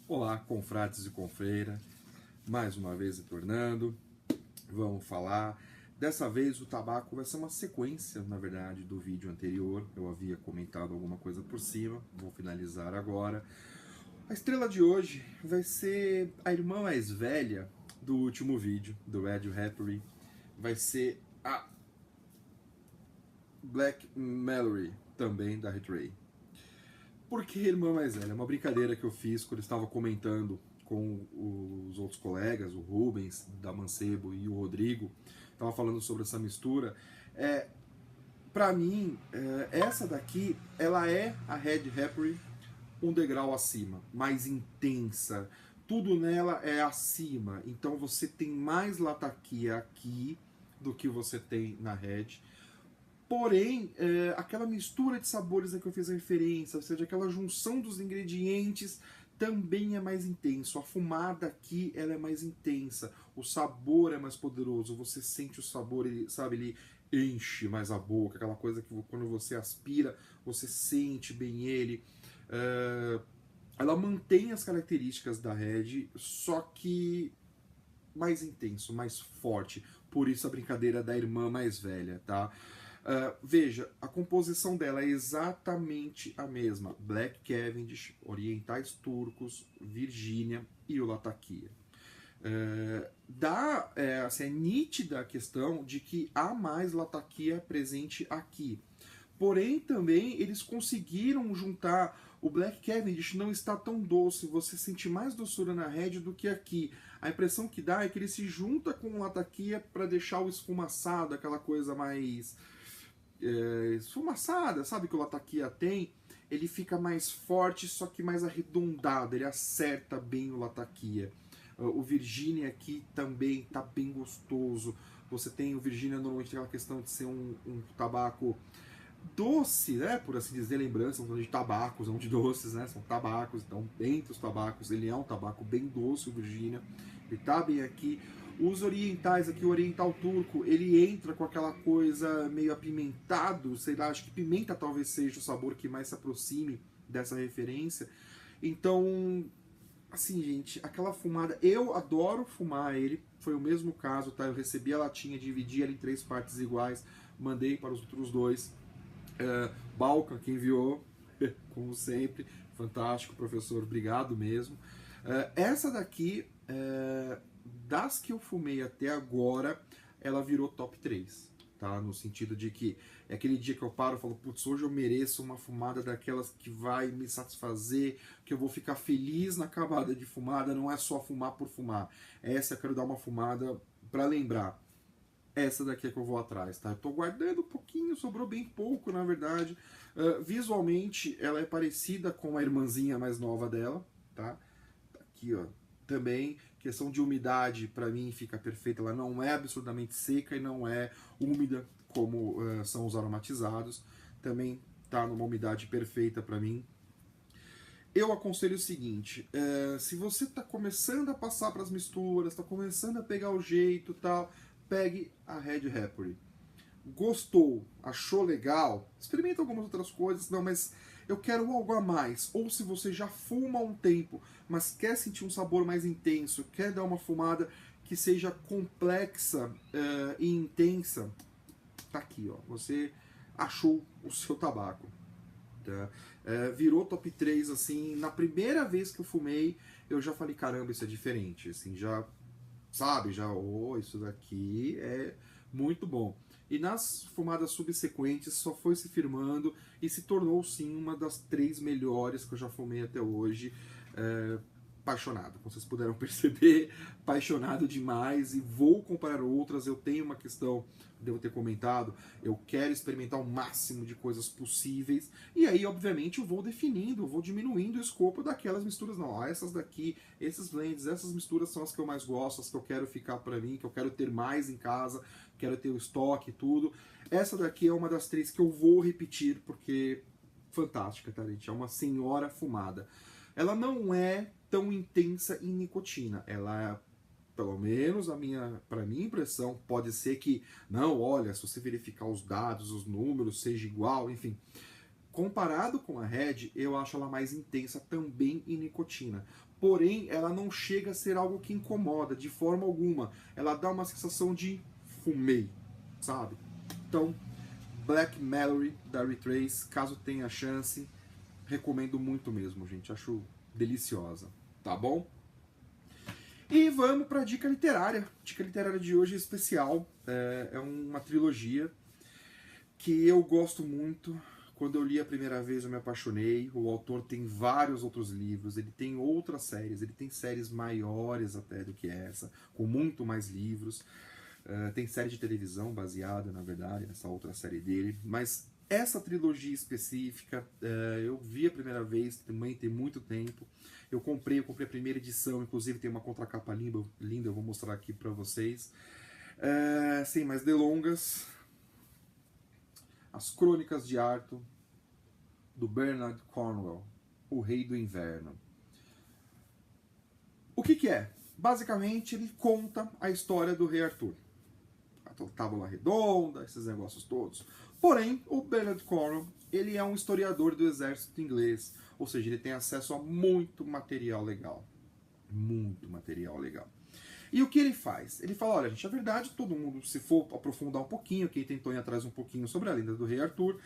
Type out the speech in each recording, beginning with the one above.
Olá, confrades e confreira, mais uma vez retornando, vamos falar. Dessa vez o tabaco vai ser uma sequência, na verdade, do vídeo anterior. Eu havia comentado alguma coisa por cima, vou finalizar agora. A estrela de hoje vai ser a irmã mais velha do último vídeo, do Ed Rappery. Vai ser a Black Mallory, também da Hit-Ray. Por que irmã mais velha? É uma brincadeira que eu fiz quando eu estava comentando com os outros colegas, o Rubens, da Mancebo e o Rodrigo, estava falando sobre essa mistura. Para mim, essa daqui, ela é a Red Rappery um degrau acima, mais intensa. Tudo nela é acima. Então você tem mais lataquia aqui do que você tem na Red. Porém, aquela mistura de sabores a que eu fiz a referência, ou seja, aquela junção dos ingredientes também é mais intenso. A fumada aqui ela é mais intensa, o sabor é mais poderoso, você sente o sabor, ele, sabe, ele enche mais a boca, aquela coisa que quando você aspira, você sente bem ele. Ela mantém as características da Red, só que mais intenso, mais forte. Por isso a brincadeira da irmã mais velha, tá? Veja, a composição dela é exatamente a mesma. Black Cavendish, Orientais Turcos, Virgínia e o Latakia. Assim, é nítida a questão de que há mais Latakia presente aqui. Porém, também eles conseguiram juntar. O Black Cavendish não está tão doce, você sente mais doçura na Red do que aqui. A impressão que dá é que ele se junta com o Latakia para deixar o esfumaçado, aquela coisa mais esfumaçada, sabe, que o Latakia tem. Ele fica mais forte, só que mais arredondado, ele acerta bem o Latakia. O Virginia aqui também está bem gostoso. Você tem o Virginia, normalmente tem aquela questão de ser um tabaco doce, né, por assim dizer, lembrança, estamos falando de tabacos, não de doces, né, são tabacos, então entre os tabacos ele é um tabaco bem doce, o Virginia, ele tá bem aqui. Os orientais aqui, o oriental turco, ele entra com aquela coisa meio apimentado, sei lá, acho que pimenta talvez seja o sabor que mais se aproxime dessa referência. Então, assim, gente, aquela fumada, eu adoro fumar ele, foi o mesmo caso, tá, eu recebi a latinha, dividi ela em 3 partes iguais, mandei para os outros 2. Balca que enviou, como sempre, fantástico, professor, obrigado mesmo. Essa daqui, das que eu fumei até agora, ela virou top 3, tá? No sentido de que é aquele dia que eu paro e falo, putz, hoje eu mereço uma fumada daquelas que vai me satisfazer, que eu vou ficar feliz na acabada de fumada, não é só fumar por fumar. Essa eu quero dar uma fumada para lembrar. Essa daqui é que eu vou atrás, tá? Eu tô guardando um pouquinho, sobrou bem pouco, na verdade. Visualmente, ela é parecida com a irmãzinha mais nova dela, tá? Aqui, ó. Também, questão de umidade, pra mim, fica perfeita. Ela não é absurdamente seca e não é úmida, como são os aromatizados. Também tá numa umidade perfeita pra mim. Eu aconselho o seguinte, se você está começando a passar para as misturas, está começando a pegar o jeito e tal, pegue a Red Rappery. Gostou, achou legal, experimenta algumas outras coisas, não, mas eu quero algo a mais. Ou se você já fuma há um tempo, mas quer sentir um sabor mais intenso, quer dar uma fumada que seja complexa e intensa, tá aqui, ó. Você achou o seu tabaco. Tá? Virou top 3, assim, na primeira vez que eu fumei, eu já falei, caramba, isso é diferente, assim, já, sabe, já, isso daqui é muito bom. E nas fumadas subsequentes só foi se firmando e se tornou, sim, uma das 3 melhores que eu já fumei até hoje. Apaixonado, como vocês puderam perceber, apaixonado demais e vou comprar outras. Eu tenho uma questão, devo ter comentado, eu quero experimentar o máximo de coisas possíveis e aí, obviamente, eu vou definindo, eu vou diminuindo o escopo daquelas misturas. Não, essas daqui, esses blends, essas misturas são as que eu mais gosto, as que eu quero ficar para mim, que eu quero ter mais em casa, quero ter o estoque e tudo. Essa daqui é uma das 3 que eu vou repetir porque fantástica, tá, gente? É uma senhora fumada. Ela não é tão intensa em nicotina. Ela, pelo menos para minha impressão, pode ser que, não, olha, se você verificar os dados, os números, seja igual, enfim. Comparado com a Red, eu acho ela mais intensa também em nicotina. Porém, ela não chega a ser algo que incomoda de forma alguma. Ela dá uma sensação de fumei, sabe? Então, Black Mallory, da Retrace, caso tenha chance, recomendo muito mesmo, gente. Acho deliciosa, tá bom? E vamos para a dica literária. Dica literária de hoje é especial. É uma trilogia que eu gosto muito. Quando eu li a primeira vez eu me apaixonei. O autor tem vários outros livros, ele tem outras séries, ele tem séries maiores até do que essa, com muito mais livros. Tem série de televisão baseada, na verdade, nessa outra série dele. Mas essa trilogia específica, eu vi a primeira vez, também tem muito tempo. Eu comprei a primeira edição, inclusive tem uma contracapa linda, eu vou mostrar aqui pra vocês. Sem mais delongas, As Crônicas de Arthur, do Bernard Cornwell, O Rei do Inverno. O que é? Basicamente, ele conta a história do Rei Arthur. A Tábua Redonda, esses negócios todos. Porém, o Bernard Cornwell, ele é um historiador do exército inglês, ou seja, ele tem acesso a muito material legal. Muito material legal. E o que ele faz? Ele fala, olha, gente, a verdade, todo mundo, se for aprofundar um pouquinho, quem tentou ir atrás um pouquinho sobre a lenda do Rei Arthur,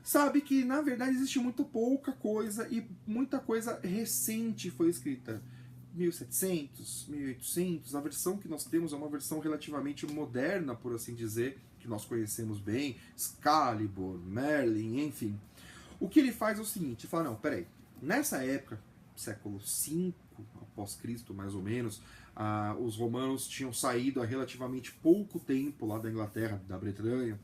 sabe que, na verdade, existe muito pouca coisa e muita coisa recente foi escrita. 1700, 1800, a versão que nós temos é uma versão relativamente moderna, por assim dizer, que nós conhecemos bem, Excalibur, Merlin, enfim. O que ele faz é o seguinte, ele fala, não, peraí, nessa época, século V após Cristo, mais ou menos, os romanos tinham saído há relativamente pouco tempo lá da Inglaterra, da Bretanha,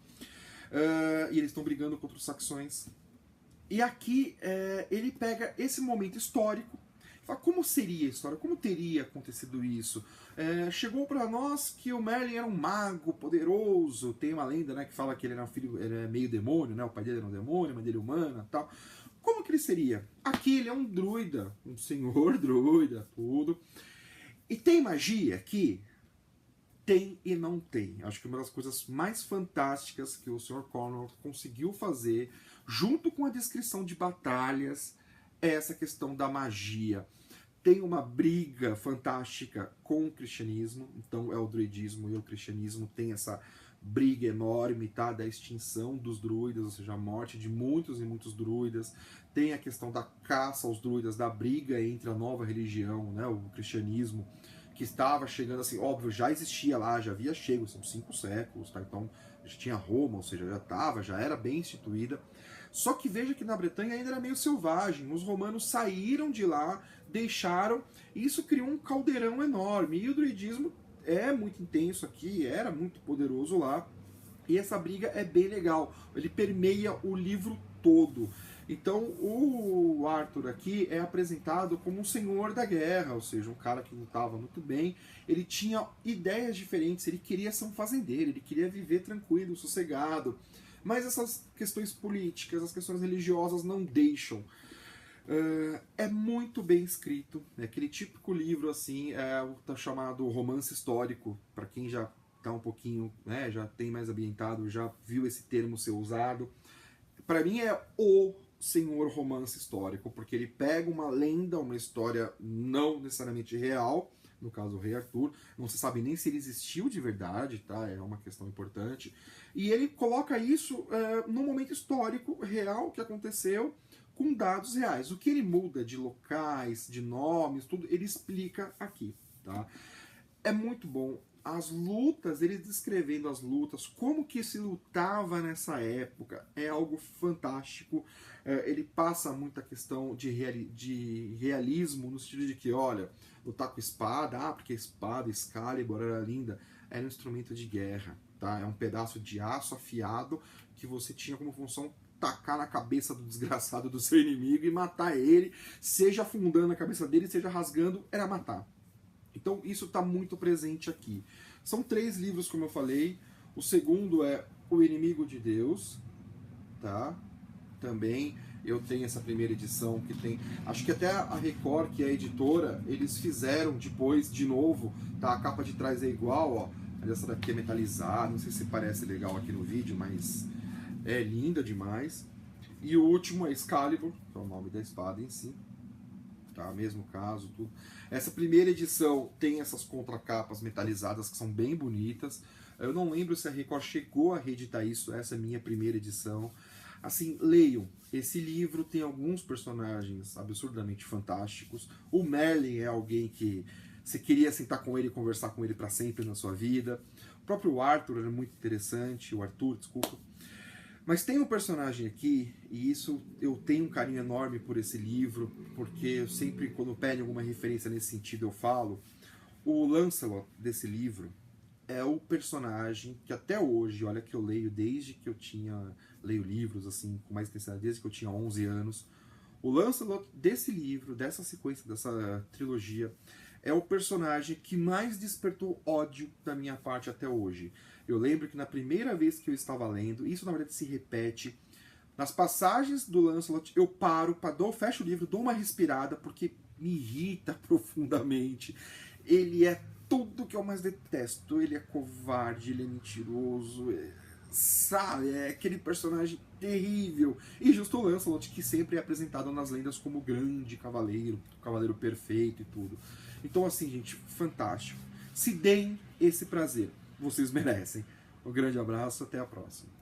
e eles estão brigando contra os saxões. E aqui ele pega esse momento histórico, fala, como seria a história? Como teria acontecido isso? Chegou para nós que o Merlin era um mago poderoso, tem uma lenda, né, que fala que ele era filho, ele é meio demônio, né, o pai dele era um demônio, a mãe dele humana e tal. Como que ele seria? Aqui ele é um druida, um senhor druida, tudo. E tem magia aqui? Tem e não tem. Acho que uma das coisas mais fantásticas que o Sr. Cornwell conseguiu fazer, junto com a descrição de batalhas, é essa questão da magia. Tem uma briga fantástica com o cristianismo, então é o druidismo e o cristianismo tem essa briga enorme, tá, da extinção dos druidas, ou seja, a morte de muitos e muitos druidas. Tem a questão da caça aos druidas, da briga entre a nova religião, né, o cristianismo, que estava chegando, assim, óbvio, já existia lá, já havia chego, são 5 séculos, tá, então já tinha Roma, ou seja, já era bem instituída. Só que veja que na Bretanha ainda era meio selvagem, os romanos saíram de lá, deixaram, e isso criou um caldeirão enorme, e o druidismo é muito intenso aqui, era muito poderoso lá, e essa briga é bem legal, ele permeia o livro todo. Então o Arthur aqui é apresentado como um senhor da guerra, ou seja, um cara que lutava muito bem, ele tinha ideias diferentes, ele queria ser um fazendeiro, ele queria viver tranquilo, sossegado, mas essas questões políticas, as questões religiosas não deixam. É muito bem escrito, é aquele típico livro assim, tá chamado romance histórico, para quem já tá um pouquinho, né, já tem mais ambientado, já viu esse termo ser usado. Para mim é o senhor romance histórico, porque ele pega uma lenda, uma história não necessariamente real, no caso o Rei Arthur, não se sabe nem se ele existiu de verdade, tá? É uma questão importante, e ele coloca isso num momento histórico real que aconteceu, com dados reais. O que ele muda de locais, de nomes, tudo, ele explica aqui, tá? É muito bom. As lutas, ele descrevendo as lutas, como que se lutava nessa época, é algo fantástico. Ele passa muita questão de realismo, no sentido de que, olha, lutar com espada, porque a espada, Excalibur, era linda, era um instrumento de guerra, tá? É um pedaço de aço afiado que você tinha como função tacar na cabeça do desgraçado do seu inimigo e matar ele, seja afundando a cabeça dele, seja rasgando, era matar. Então isso está muito presente aqui. São 3 livros, como eu falei. O segundo é O Inimigo de Deus, tá? Também eu tenho essa primeira edição que tem... Acho que até a Record, que é a editora, eles fizeram depois de novo, tá? A capa de trás é igual, ó. Essa daqui é metalizada, não sei se parece legal aqui no vídeo, mas é linda demais. E o último é Excalibur, que é o nome da espada em si. Tá? Mesmo caso, tudo. Essa primeira edição tem essas contracapas metalizadas que são bem bonitas. Eu não lembro se a Record chegou a reeditar isso, essa é a minha primeira edição. Assim, leiam. Esse livro tem alguns personagens absurdamente fantásticos. O Merlin é alguém que você queria sentar com ele e conversar com ele para sempre na sua vida. O próprio Arthur era muito interessante, o Arthur, desculpa. Mas tem um personagem aqui, e isso eu tenho um carinho enorme por esse livro, porque eu sempre, quando pedem alguma referência nesse sentido, eu falo. O Lancelot desse livro é o personagem que até hoje, olha que eu leio desde que eu tinha, leio livros assim com mais intensidade, desde que eu tinha 11 anos. O Lancelot desse livro, dessa sequência, dessa trilogia, é o personagem que mais despertou ódio da minha parte até hoje. Eu lembro que na primeira vez que eu estava lendo, isso na verdade se repete, nas passagens do Lancelot eu paro, fecho o livro, dou uma respirada, porque me irrita profundamente. Ele é tudo que eu mais detesto. Ele é covarde, ele é mentiroso, sabe? É aquele personagem terrível. E justo o Lancelot, que sempre é apresentado nas lendas como o grande cavaleiro, o cavaleiro perfeito e tudo. Então, assim, gente, fantástico. Se deem esse prazer. Vocês merecem. Um grande abraço, até a próxima.